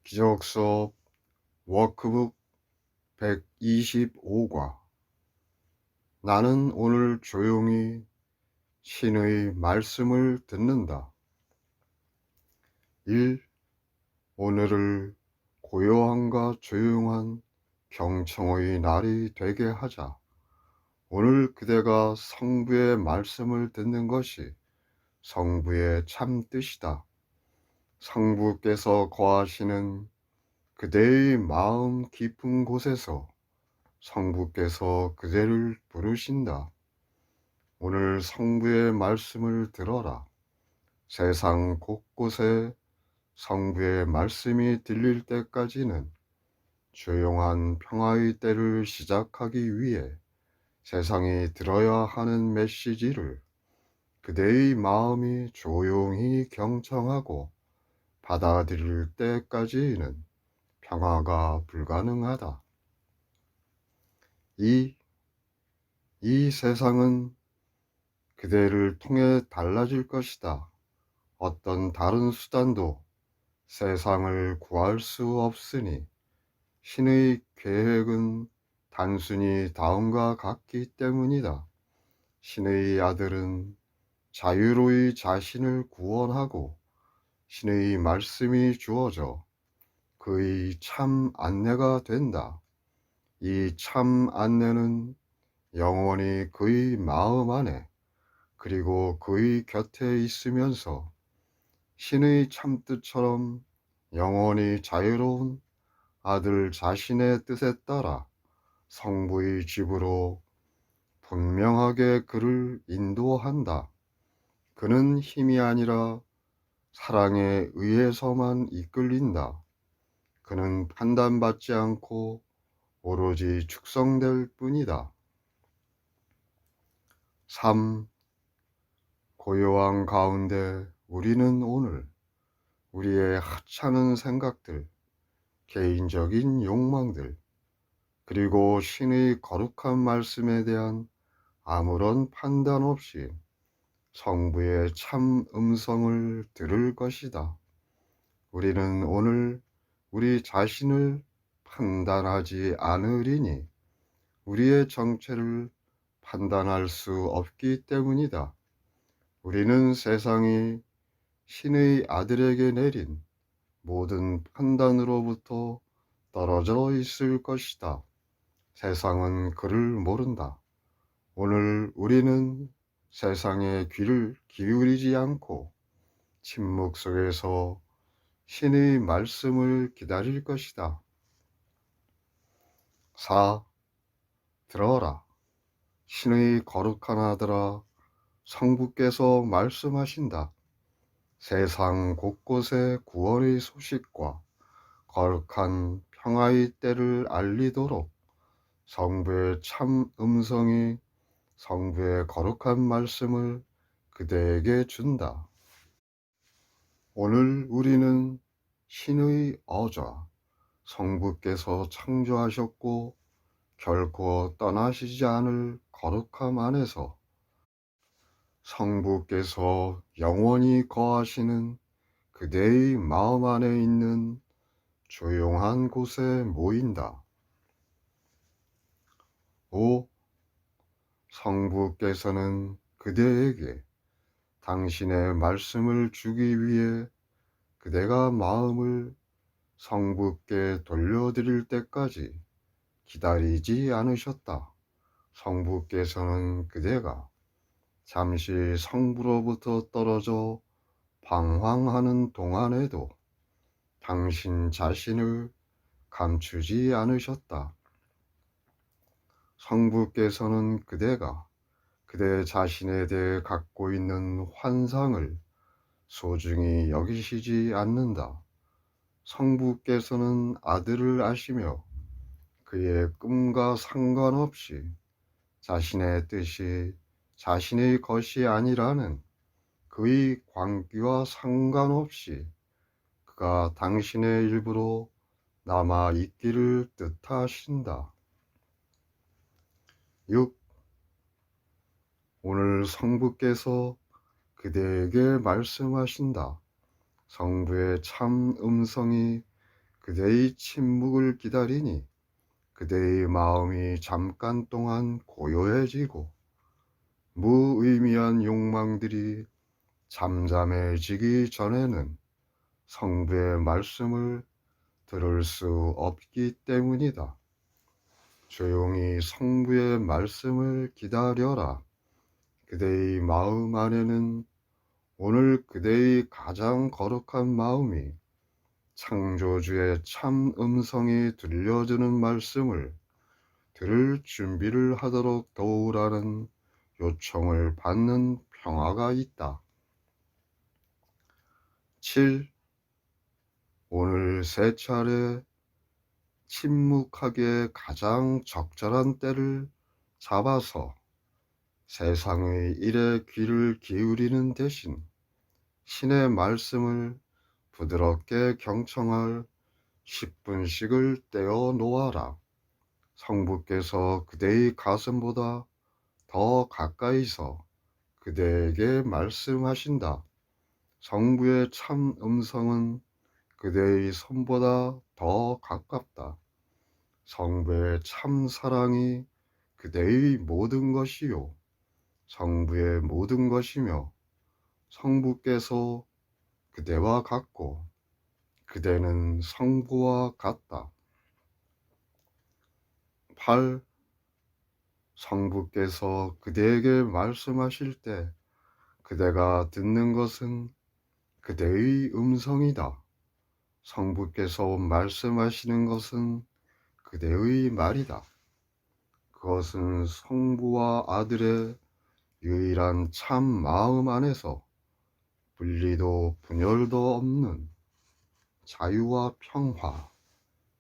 기적 수업 워크북 125과 나는 오늘 조용히 신의 말씀을 듣는다. 1. 오늘을 고요함과 조용한 경청의 날이 되게 하자. 오늘 그대가 성부의 말씀을 듣는 것이 성부의 참 뜻이다. 성부께서 거하시는 그대의 마음 깊은 곳에서 성부께서 그대를 부르신다. 오늘 성부의 말씀을 들어라. 세상 곳곳에 성부의 말씀이 들릴 때까지는 조용한 평화의 때를 시작하기 위해 세상이 들어야 하는 메시지를 그대의 마음이 조용히 경청하고 받아들일 때까지는 평화가 불가능하다. 이 세상은 그대를 통해 달라질 것이다. 어떤 다른 수단도 세상을 구할 수 없으니 신의 계획은 단순히 다음과 같기 때문이다. 신의 아들은 자유로이 자신을 구원하고 신의 말씀이 주어져 그의 참 안내가 된다. 이 참 안내는 영원히 그의 마음 안에 그리고 그의 곁에 있으면서 신의 참뜻처럼 영원히 자유로운 아들 자신의 뜻에 따라 성부의 집으로 분명하게 그를 인도한다. 그는 힘이 아니라 사랑에 의해서만 이끌린다. 그는 판단받지 않고 오로지 축성될 뿐이다. 3. 고요한 가운데 우리는 오늘 우리의 하찮은 생각들, 개인적인 욕망들, 그리고 신의 거룩한 말씀에 대한 아무런 판단 없이 성부의 참 음성을 들을 것이다. 우리는 오늘 우리 자신을 판단하지 않으리니 우리의 정체를 판단할 수 없기 때문이다. 우리는 세상이 신의 아들에게 내린 모든 판단으로부터 떨어져 있을 것이다. 세상은 그를 모른다. 오늘 우리는 세상에 귀를 기울이지 않고 침묵 속에서 신의 말씀을 기다릴 것이다. 4. 들어라. 신의 거룩한 아들아, 성부께서 말씀하신다. 세상 곳곳에 구원의 소식과 거룩한 평화의 때를 알리도록 성부의 참 음성이 성부의 거룩한 말씀을 그대에게 준다. 오늘 우리는 신의 어좌, 성부께서 창조하셨고 결코 떠나시지 않을 거룩함 안에서 성부께서 영원히 거하시는 그대의 마음 안에 있는 조용한 곳에 모인다. 5. 성부께서는 그대에게 당신의 말씀을 주기 위해 그대가 마음을 성부께 돌려드릴 때까지 기다리지 않으셨다. 성부께서는 그대가 잠시 성부로부터 떨어져 방황하는 동안에도 당신 자신을 감추지 않으셨다. 성부께서는 그대가 그대 자신에 대해 갖고 있는 환상을 소중히 여기시지 않는다. 성부께서는 아들을 아시며 그의 꿈과 상관없이 자신의 뜻이 자신의 것이 아니라는 그의 광기와 상관없이 그가 당신의 일부로 남아 있기를 뜻하신다. 6. 오늘 성부께서 그대에게 말씀하신다. 성부의 참 음성이 그대의 침묵을 기다리니 그대의 마음이 잠깐 동안 고요해지고 무의미한 욕망들이 잠잠해지기 전에는 성부의 말씀을 들을 수 없기 때문이다. 조용히 성부의 말씀을 기다려라. 그대의 마음 안에는 오늘 그대의 가장 거룩한 마음이 창조주의 참 음성이 들려주는 말씀을 들을 준비를 하도록 도우라는 요청을 받는 평화가 있다. 7. 오늘 세 차례 침묵하기에 가장 적절한 때를 잡아서 세상의 일에 귀를 기울이는 대신 신의 말씀을 부드럽게 경청할 10분씩을 떼어 놓아라. 성부께서 그대의 가슴보다 더 가까이서 그대에게 말씀하신다. 성부의 참 음성은 그대의 손보다 더 가깝다. 성부의 참 사랑이 그대의 모든 것이요 성부의 모든 것이며 성부께서 그대와 같고 그대는 성부와 같다. 8. 성부께서 그대에게 말씀하실 때 그대가 듣는 것은 그대의 음성이다. 성부께서 말씀하시는 것은 그대의 말이다. 그것은 성부와 아들의 유일한 참 마음 안에서 분리도 분열도 없는 자유와 평화,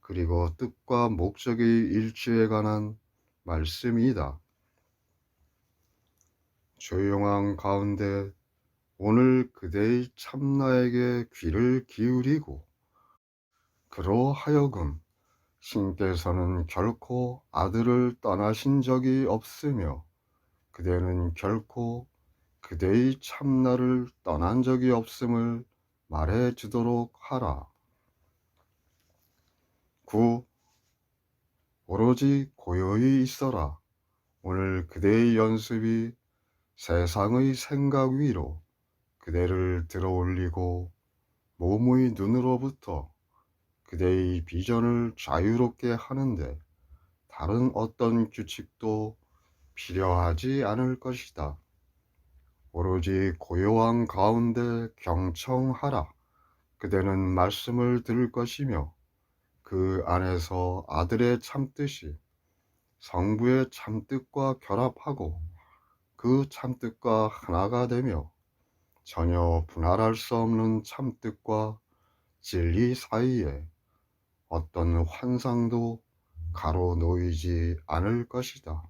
그리고 뜻과 목적의 일치에 관한 말씀이다. 조용한 가운데 오늘 그대의 참나에게 귀를 기울이고 그로 하여금 신께서는 결코 아들을 떠나신 적이 없으며 그대는 결코 그대의 참나를 떠난 적이 없음을 말해 주도록 하라. 9. 오로지 고요히 있어라. 오늘 그대의 연습이 세상의 생각 위로 그대를 들어올리고 몸의 눈으로부터 그대의 비전을 자유롭게 하는데 다른 어떤 규칙도 필요하지 않을 것이다. 오로지 고요한 가운데 경청하라. 그대는 말씀을 들을 것이며 그 안에서 아들의 참뜻이 성부의 참뜻과 결합하고 그 참뜻과 하나가 되며 전혀 분할할 수 없는 참뜻과 진리 사이에 어떤 환상도 가로놓이지 않을 것이다.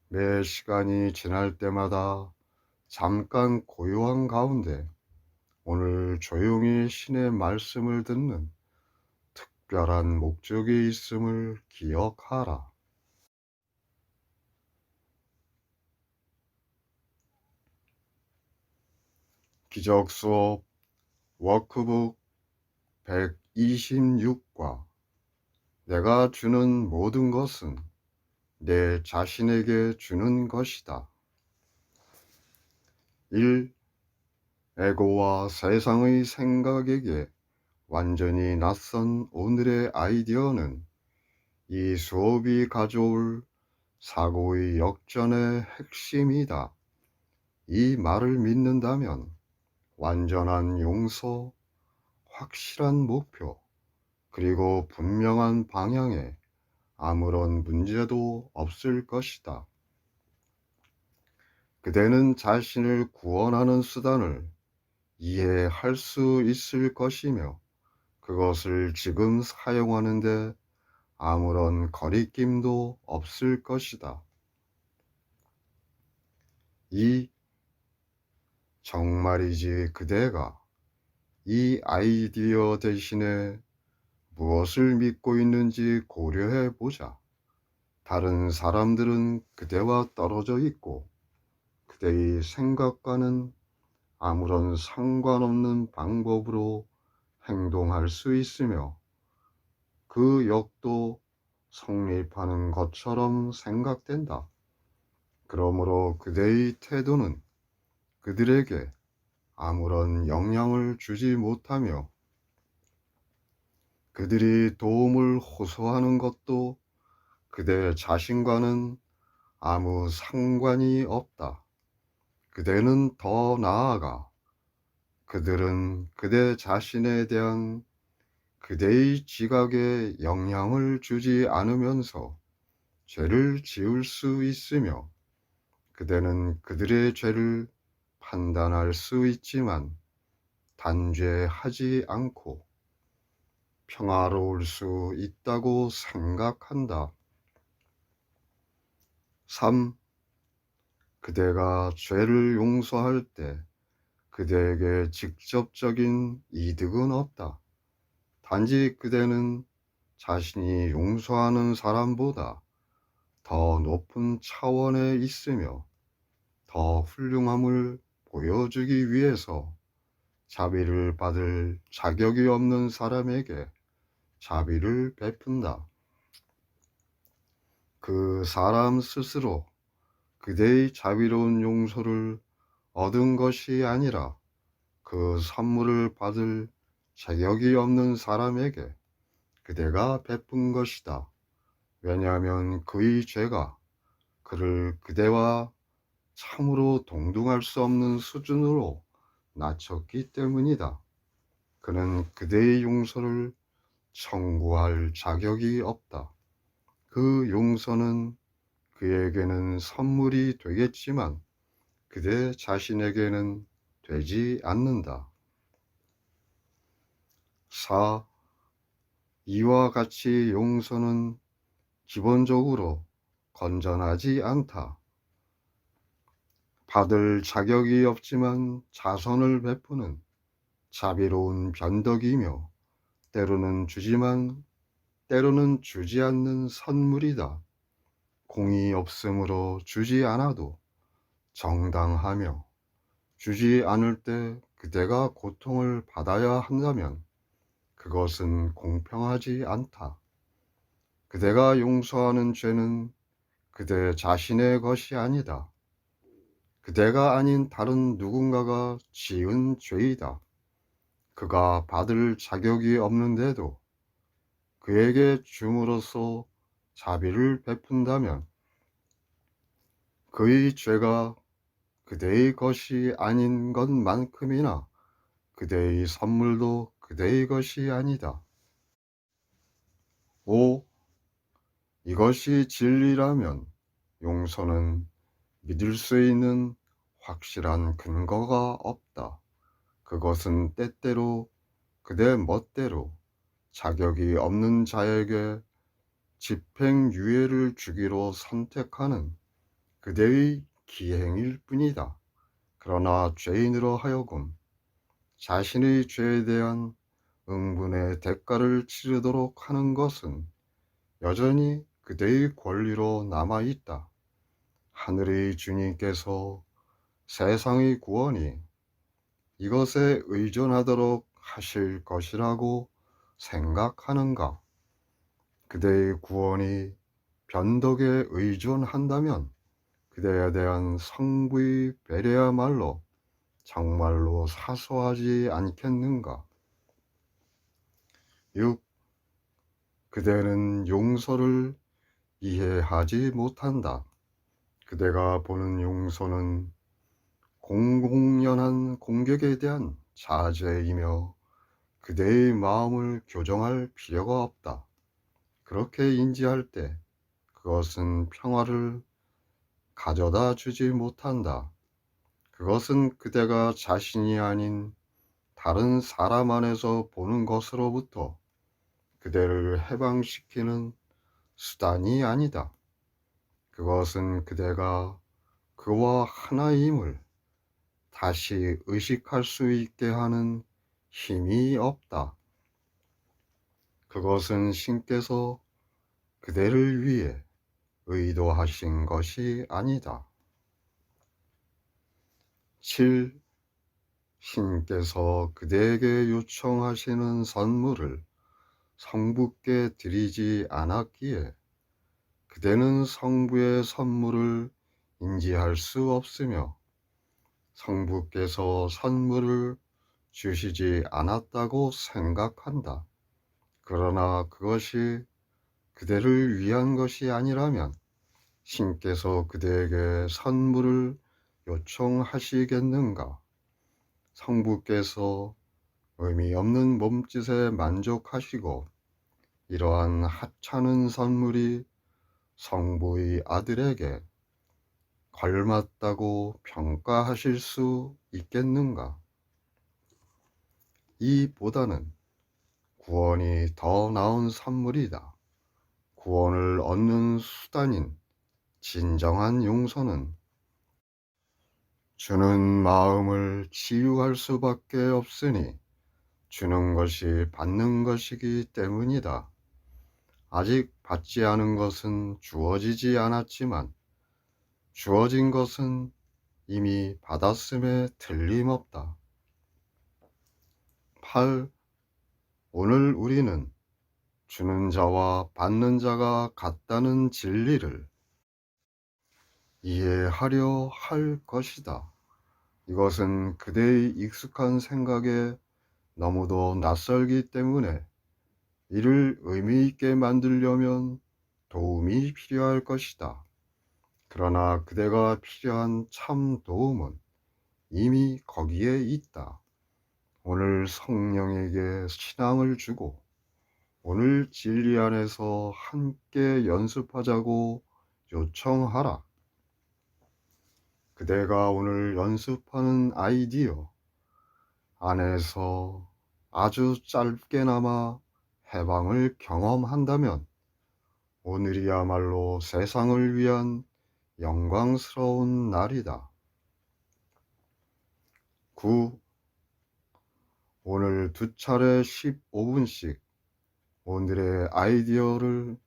매 시간이 지날 때마다 잠깐 고요한 가운데 오늘 조용히 신의 말씀을 듣는 특별한 목적이 있음을 기억하라. 기적 수업 워크북 126과 내가 주는 모든 것은 내 자신에게 주는 것이다. 1. 에고와 세상의 생각에게 완전히 낯선 오늘의 아이디어는 이 수업이 가져올 사고의 역전의 핵심이다. 이 말을 믿는다면 완전한 용서, 확실한 목표, 그리고 분명한 방향에 아무런 문제도 없을 것이다. 그대는 자신을 구원하는 수단을 이해할 수 있을 것이며 그것을 지금 사용하는데 아무런 거리낌도 없을 것이다. 2. 정말이지 그대가 이 아이디어 대신에 무엇을 믿고 있는지 고려해 보자. 다른 사람들은 그대와 떨어져 있고 그대의 생각과는 아무런 상관없는 방법으로 행동할 수 있으며 그 역도 성립하는 것처럼 생각된다. 그러므로 그대의 태도는 그들에게 아무런 영향을 주지 못하며 그들이 도움을 호소하는 것도 그대 자신과는 아무 상관이 없다. 그대는 더 나아가 그들은 그대 자신에 대한 그대의 지각에 영향을 주지 않으면서 죄를 지을 수 있으며 그대는 그들의 죄를 판단할 수 있지만 단죄하지 않고 평화로울 수 있다고 생각한다. 3. 그대가 죄를 용서할 때 그대에게 직접적인 이득은 없다. 단지 그대는 자신이 용서하는 사람보다 더 높은 차원에 있으며 더 훌륭함을 보여주기 위해서 자비를 받을 자격이 없는 사람에게 자비를 베푼다. 그 사람 스스로 그대의 자비로운 용서를 얻은 것이 아니라 그 선물을 받을 자격이 없는 사람에게 그대가 베푼 것이다. 왜냐하면 그의 죄가 그를 그대와 참으로 동등할 수 없는 수준으로 낮췄기 때문이다. 그는 그대의 용서를 청구할 자격이 없다. 그 용서는 그에게는 선물이 되겠지만 그대 자신에게는 되지 않는다. 4. 이와 같이 용서는 기본적으로 건전하지 않다. 받을 자격이 없지만 자선을 베푸는 자비로운 변덕이며 때로는 주지만 때로는 주지 않는 선물이다. 공이 없으므로 주지 않아도 정당하며 주지 않을 때 그대가 고통을 받아야 한다면 그것은 공평하지 않다. 그대가 용서하는 죄는 그대 자신의 것이 아니다. 그대가 아닌 다른 누군가가 지은 죄이다. 그가 받을 자격이 없는데도 그에게 줌으로써 자비를 베푼다면 그의 죄가 그대의 것이 아닌 것만큼이나 그대의 선물도 그대의 것이 아니다. 5. 이것이 진리라면 용서는 믿을 수 있는 확실한 근거가 없다. 그것은 때때로 그대 멋대로 자격이 없는 자에게 집행유예를 주기로 선택하는 그대의 기행일 뿐이다. 그러나 죄인으로 하여금 자신의 죄에 대한 응분의 대가를 치르도록 하는 것은 여전히 그대의 권리로 남아있다. 하늘의 주님께서 세상의 구원이 이것에 의존하도록 하실 것이라고 생각하는가? 그대의 구원이 변덕에 의존한다면 그대에 대한 성부의 배려야말로 정말로 사소하지 않겠는가? 6. 그대는 용서를 이해하지 못한다. 그대가 보는 용서는 공공연한 공격에 대한 자제이며 그대의 마음을 교정할 필요가 없다. 그렇게 인지할 때 그것은 평화를 가져다 주지 못한다. 그것은 그대가 자신이 아닌 다른 사람 안에서 보는 것으로부터 그대를 해방시키는 수단이 아니다. 그것은 그대가 그와 하나임을 다시 의식할 수 있게 하는 힘이 없다. 그것은 신께서 그대를 위해 의도하신 것이 아니다. 7. 신께서 그대에게 요청하시는 선물을 성부께 드리지 않았기에 그대는 성부의 선물을 인지할 수 없으며 성부께서 선물을 주시지 않았다고 생각한다. 그러나 그것이 그대를 위한 것이 아니라면 신께서 그대에게 선물을 요청하시겠는가? 성부께서 의미 없는 몸짓에 만족하시고 이러한 하찮은 선물이 성부의 아들에게 걸맞다고 평가하실 수 있겠는가? 이보다는 구원이 더 나은 선물이다. 구원을 얻는 수단인 진정한 용서는 주는 마음을 치유할 수밖에 없으니 주는 것이 받는 것이기 때문이다. 아직 받지 않은 것은 주어지지 않았지만 주어진 것은 이미 받았음에 틀림없다. 8. 오늘 우리는 주는 자와 받는 자가 같다는 진리를 이해하려 할 것이다. 이것은 그대의 익숙한 생각에 너무도 낯설기 때문에 이를 의미 있게 만들려면 도움이 필요할 것이다. 그러나 그대가 필요한 참 도움은 이미 거기에 있다. 오늘 성령에게 신앙을 주고 오늘 진리 안에서 함께 연습하자고 요청하라. 그대가 오늘 연습하는 아이디어 안에서 아주 짧게나마 해방을 경험한다면 오늘이야말로 세상을 위한 영광스러운 날이다. 9. 오늘 두 차례 15분씩 오늘의 아이디어를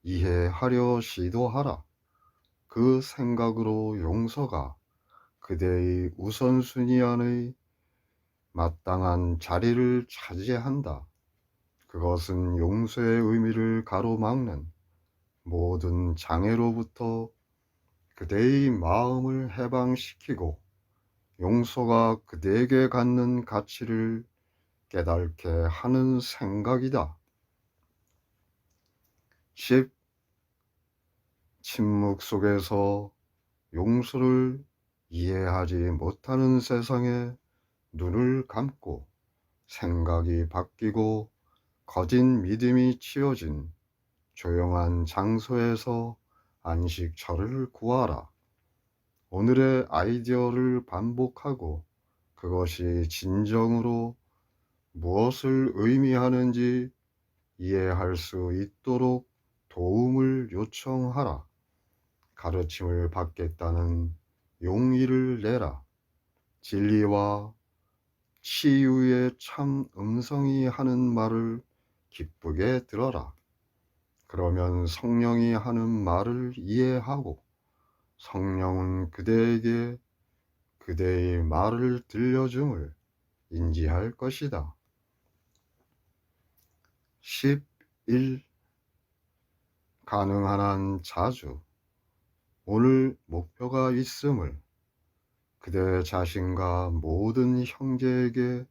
이해하려 시도하라. 그 생각으로 용서가 그대의 우선순위 안의 마땅한 자리를 차지한다. 그것은 용서의 의미를 가로막는 모든 장애로부터 그대의 마음을 해방시키고 용서가 그대에게 갖는 가치를 깨닫게 하는 생각이다. 10. 침묵 속에서 용서를 이해하지 못하는 세상에 눈을 감고 생각이 바뀌고 거짓 믿음이 치워진 조용한 장소에서 안식처를 구하라. 오늘의 아이디어를 반복하고 그것이 진정으로 무엇을 의미하는지 이해할 수 있도록 도움을 요청하라. 가르침을 받겠다는 용의를 내라. 진리와 치유의 참 음성이 하는 말을 기쁘게 들어라. 그러면 성령이 하는 말을 이해하고 성령은 그대에게 그대의 말을 들려줌을 인지할 것이다. 11. 가능한 한 자주 오늘 목표가 있음을 그대 자신과 모든 형제에게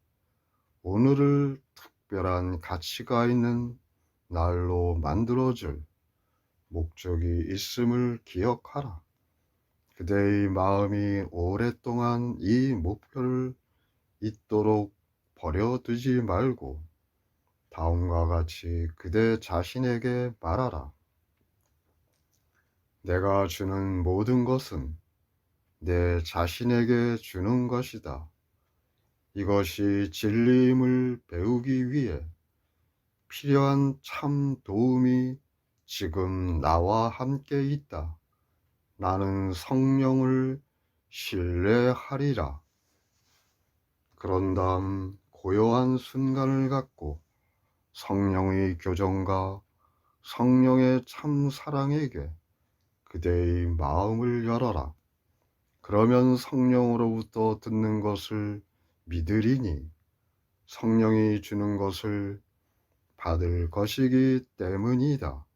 오늘을 특별한 가치가 있는 날로 만들어줄 목적이 있음을 기억하라. 그대의 마음이 오랫동안 이 목표를 잊도록 버려두지 말고 다음과 같이 그대 자신에게 말하라. 내가 주는 모든 것은 내 자신에게 주는 것이다. 이것이 진리임을 배우기 위해 필요한 참 도움이 지금 나와 함께 있다. 나는 성령을 신뢰하리라. 그런 다음 고요한 순간을 갖고 성령의 교정과 성령의 참 사랑에게 그대의 마음을 열어라. 그러면 성령으로부터 듣는 것을 믿으리니 성령이 주는 것을 받을 것이기 때문이다.